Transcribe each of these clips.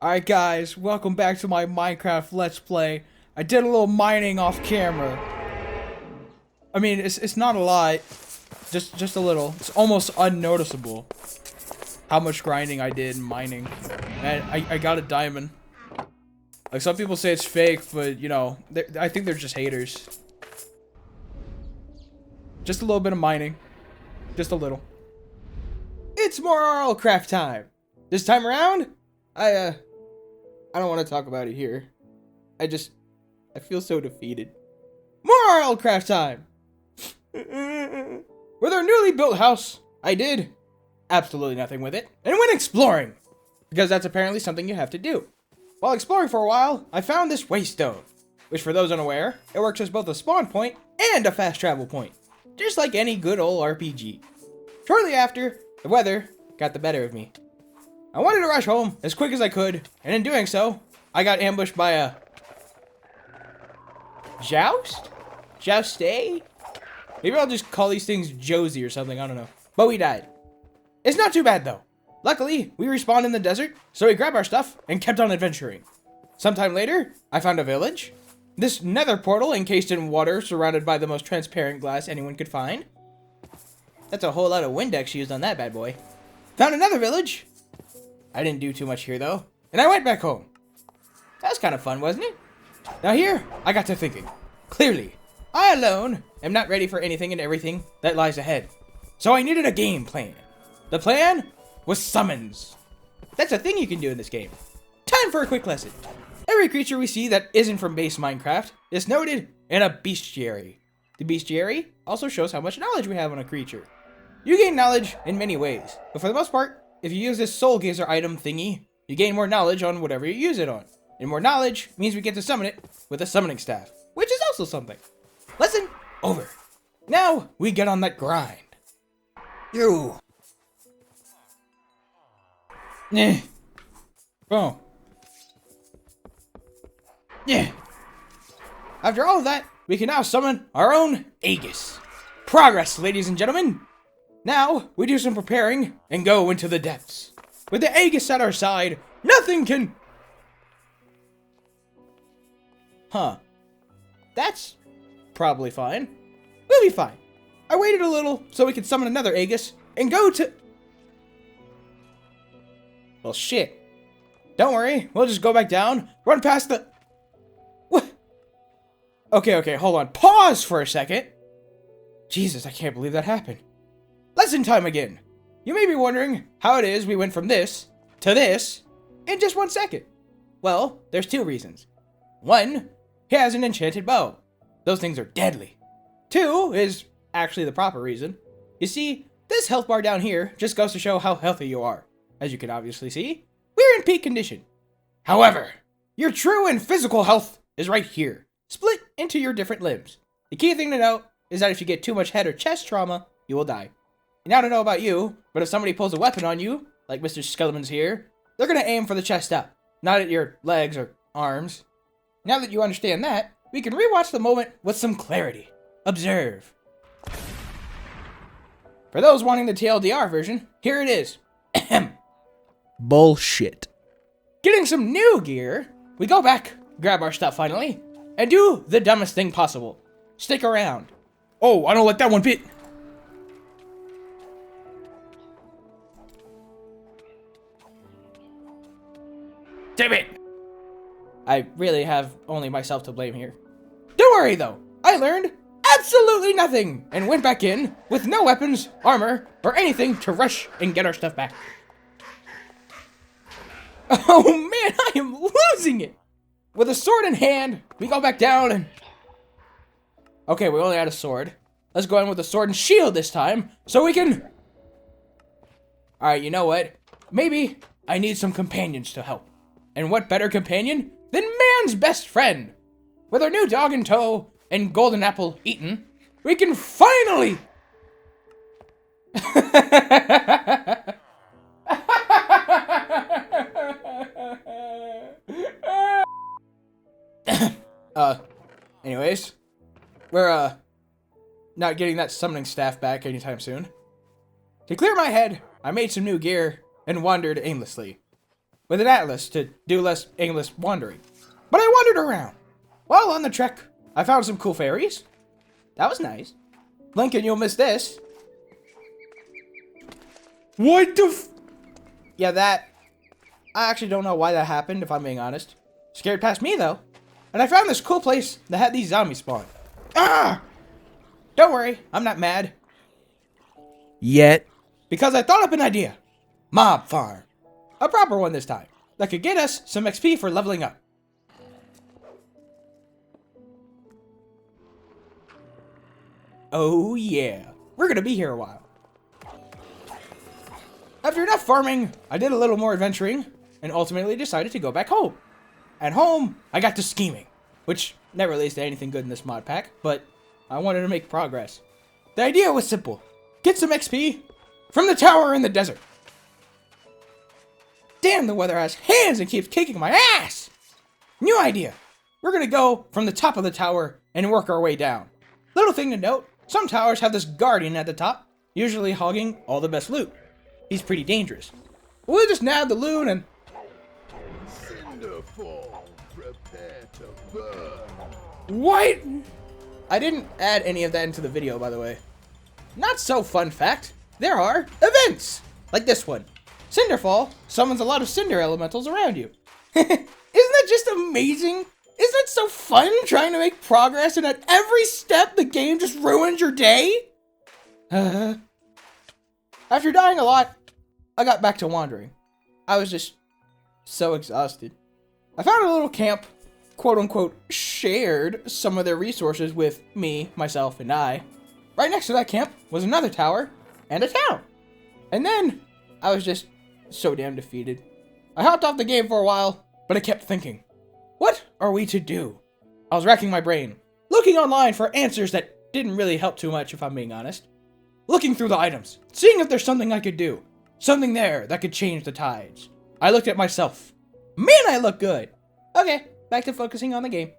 Alright guys, welcome back to my Minecraft Let's Play. I did a little mining off camera. I mean, it's not a lot. Just a little. It's almost unnoticeable how much grinding I did in mining. And I got a diamond. Like, some people say it's fake, but, you know, I think they're just haters. Just a little bit of mining. Just a little. It's more RLCraft time. This time around, I don't want to talk about it here. I feel so defeated. More RLCraft time! With our newly built house, I did absolutely nothing with it, and went exploring! Because that's apparently something you have to do. While exploring for a while, I found this waste stone, which for those unaware, it works as both a spawn point and a fast travel point. Just like any good old RPG. Shortly after, the weather got the better of me. I wanted to rush home as quick as I could, and in doing so, I got ambushed by a joust? Joustay? Maybe I'll just call these things Josie or something, I don't know. But we died. It's not too bad though. Luckily, we respawned in the desert, so we grabbed our stuff and kept on adventuring. Sometime later, I found a village. This nether portal encased in water surrounded by the most transparent glass anyone could find. That's a whole lot of Windex used on that bad boy. Found another village. I didn't do too much here though, and I went back home. That was kind of fun, wasn't it? Now here, I got to thinking. Clearly, I alone am not ready for anything and everything that lies ahead. So I needed a game plan. The plan was summons. That's a thing you can do in this game. Time for a quick lesson. Every creature we see that isn't from base Minecraft is noted in a bestiary. The bestiary also shows how much knowledge we have on a creature. You gain knowledge in many ways, but for the most part, if you use this soul gazer item thingy, you gain more knowledge on whatever you use it on. And more knowledge means we get to summon it with a summoning staff, which is also something. Lesson over. Now we get on that grind. You. Yeah. Boom. Yeah. After all of that, we can now summon our own Aegis. Progress, ladies and gentlemen. Now, we do some preparing and go into the depths. With the Aegis at our side, nothing can... Huh. That's probably fine. We'll be fine. I waited a little so we could summon another Aegis and go to... Well, shit. Don't worry, we'll just go back down, run past the... What? Okay, hold on. Pause for a second. Jesus, I can't believe that happened. Lesson time again. You may be wondering how it is we went from this to this in just 1 second. Well, there's two reasons. One, he has an enchanted bow. Those things are deadly. Two is actually the proper reason. You see, this health bar down here just goes to show how healthy you are. As you can obviously see, we're in peak condition. However, your true and physical health is right here, split into your different limbs. The key thing to note is that if you get too much head or chest trauma, you will die. And I don't know about you, but if somebody pulls a weapon on you, like Mr. Skelleman's here, they're gonna aim for the chest up, not at your legs or arms. Now that you understand that, we can rewatch the moment with some clarity. Observe. For those wanting the TLDR version, here it is. Ahem. Bullshit. Getting some new gear, we go back, grab our stuff finally, and do the dumbest thing possible. Stick around. Oh, I don't like that one bit. Damn it! I really have only myself to blame here. Don't worry though, I learned absolutely nothing and went back in with no weapons, armor, or anything to rush and get our stuff back. Oh man, I am losing it! With a sword in hand, we go back down and... Okay, we only had a sword. Let's go in with a sword and shield this time, so we can... Alright, you know what? Maybe I need some companions to help. And what better companion than man's best friend? With our new dog in tow and golden apple eaten, we can finally... Anyways, we're, not getting that summoning staff back anytime soon. To clear my head, I made some new gear and wandered aimlessly. with an atlas to do less aimless wandering. But I wandered around. While on the trek, I found some cool fairies. That was nice. Lincoln, you'll miss this. What the Yeah, that... I actually don't know why that happened, if I'm being honest. Scared past me, though. And I found this cool place that had these zombies spawn. Ah! Don't worry, I'm not mad. Yet. Because I thought up an idea. Mob farm. A proper one this time. That could get us some XP for leveling up. Oh yeah. We're gonna be here a while. After enough farming, I did a little more adventuring, and ultimately decided to go back home. At home, I got to scheming, which never leads to anything good in this mod pack, but I wanted to make progress. The idea was simple. Get some XP from the tower in the desert. Damn, the weather has hands and keeps kicking my ass! New idea. We're gonna go from the top of the tower and work our way down. Little thing to note, some towers have this guardian at the top, usually hogging all the best loot. He's pretty dangerous. We'll just nab the loot and... Cinderfall, prepare to burn. What? I didn't add any of that into the video, by the way. Not so fun fact. There are events, like this one. Cinderfall summons a lot of cinder elementals around you. Isn't that just amazing? Isn't that so fun trying to make progress and at every step the game just ruins your day? After dying a lot, I got back to wandering. I was just so exhausted. I found a little camp, quote unquote, shared some of their resources with me, myself, and I. Right next to that camp was another tower and a town. And then I was just so damn defeated. I hopped off the game for a while, but I kept thinking, what are we to do? I was racking my brain, looking online for answers that didn't really help too much if I'm being honest. Looking through the items, seeing if there's something I could do. Something there that could change the tides. I looked at myself. Man, I look good. Okay, back to focusing on the game.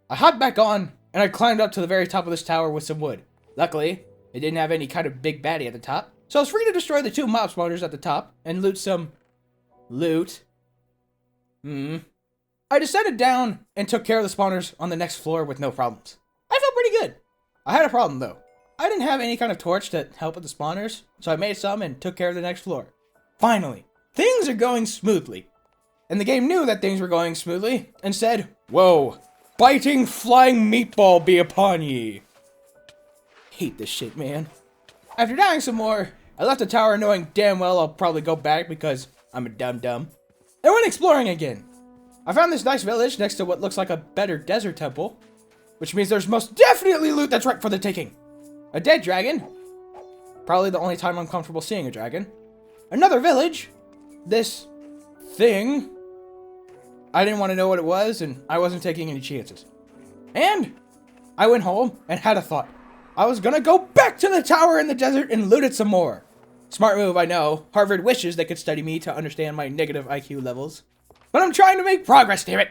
I hopped back on, and I climbed up to the very top of this tower with some wood. Luckily, it didn't have any kind of big baddie at the top, so I was free to destroy the 2 mob spawners at the top and loot some... loot. I descended down and took care of the spawners on the next floor with no problems. I felt pretty good. I had a problem, though. I didn't have any kind of torch to help with the spawners, so I made some and took care of the next floor. Finally, things are going smoothly. And the game knew that things were going smoothly and said, whoa, biting flying meatball be upon ye. Hate this shit, man. After dying some more, I left the tower knowing damn well I'll probably go back because I'm a dum-dum. I went exploring again. I found this nice village next to what looks like a better desert temple, which means there's most definitely loot that's right for the taking. A dead dragon. Probably the only time I'm comfortable seeing a dragon. Another village. This thing. I didn't want to know what it was, and I wasn't taking any chances. And I went home and had a thought. I was gonna go back to the tower in the desert and loot it some more. Smart move, I know. Harvard wishes they could study me to understand my negative IQ levels. But I'm trying to make progress, damn it.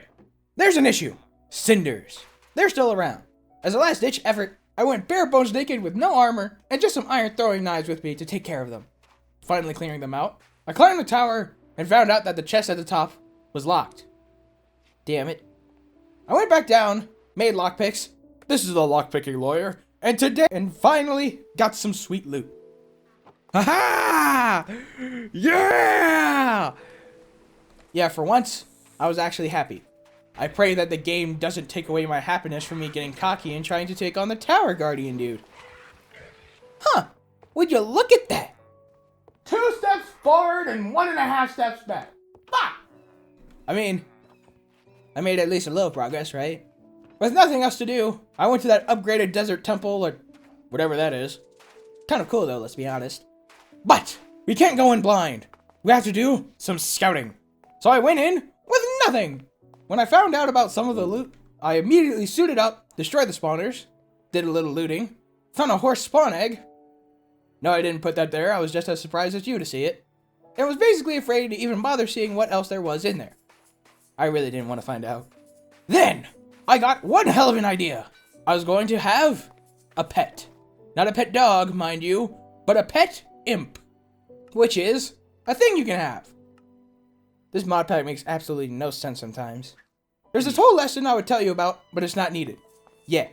There's an issue. Cinders. They're still around. As a last-ditch effort, I went bare bones naked with no armor and just some iron throwing knives with me to take care of them. Finally clearing them out, I climbed the tower and found out that the chest at the top was locked. Damn it. I went back down, made lockpicks. This is the lockpicking lawyer. And finally got some sweet loot. Ha-ha! Yeah! Yeah, for once, I was actually happy. I pray that the game doesn't take away my happiness from me getting cocky and trying to take on the tower guardian dude. Huh, would you look at that? 2 steps forward and 1.5 steps back. Fuck! I mean, I made at least a little progress, right? With nothing else to do, I went to that upgraded desert temple or whatever that is. Kind of cool though, let's be honest. But we can't go in blind. We have to do some scouting. So I went in with nothing. When I found out about some of the loot, I immediately suited up, destroyed the spawners, did a little looting, found a horse spawn egg. No, I didn't put that there. I was just as surprised as you to see it. And was basically afraid to even bother seeing what else there was in there. I really didn't want to find out. Then, I got one hell of an idea. I was going to have a pet. Not a pet dog, mind you, but a pet imp. Which is a thing you can have. This mod pack makes absolutely no sense sometimes. There's this whole lesson I would tell you about, but it's not needed. Yeah.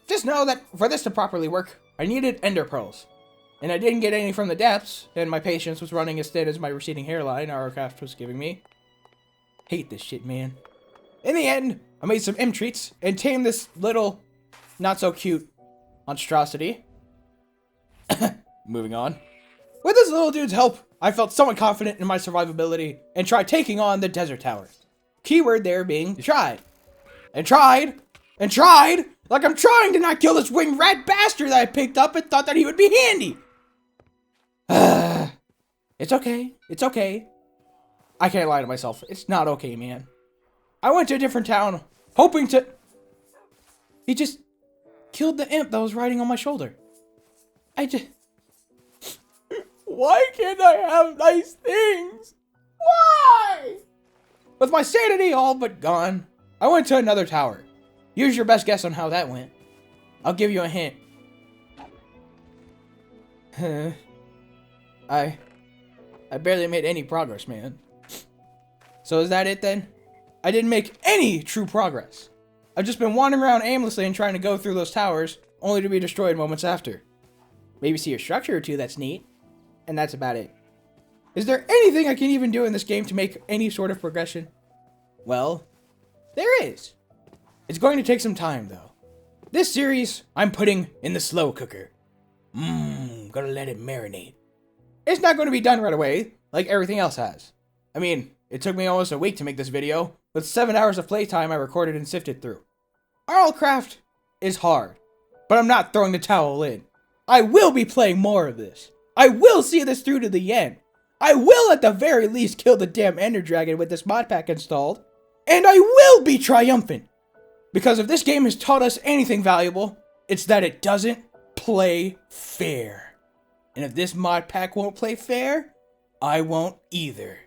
Just know that for this to properly work, I needed ender pearls. And I didn't get any from the depths, and my patience was running as thin as my receding hairline RLCraft was giving me. Hate this shit, man. In the end, I made some M treats and tamed this little, not so cute monstrosity. Moving on. With this little dude's help, I felt somewhat confident in my survivability and tried taking on the desert tower. Keyword there being tried. And tried. And tried. Like I'm trying to not kill this winged rat bastard that I picked up and thought that he would be handy. It's okay. It's okay. I can't lie to myself. It's not okay, man. I went to a different town, hoping to... He just killed the imp that was riding on my shoulder. Why can't I have nice things? Why? With my sanity all but gone, I went to another tower. Use your best guess on how that went. I'll give you a hint. I barely made any progress, man. So is that it then? I didn't make any true progress. I've just been wandering around aimlessly and trying to go through those towers, only to be destroyed moments after. Maybe see a structure or two that's neat, and that's about it. Is there anything I can even do in this game to make any sort of progression? Well, there is. It's going to take some time, though. This series, I'm putting in the slow cooker. Gonna let it marinate. It's not going to be done right away, like everything else has. I mean, it took me almost a week to make this video, with 7 hours of playtime I recorded and sifted through. RLCraft is hard, but I'm not throwing the towel in. I will be playing more of this. I will see this through to the end. I will at the very least kill the damn Ender Dragon with this mod pack installed. And I will be triumphant. Because if this game has taught us anything valuable, it's that it doesn't play fair. And if this mod pack won't play fair, I won't either.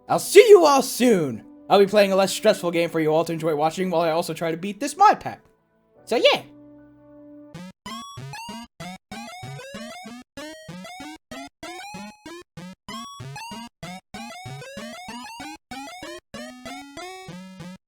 I'll see you all soon. I'll be playing a less stressful game for you all to enjoy watching while I also try to beat this mod pack. So yeah.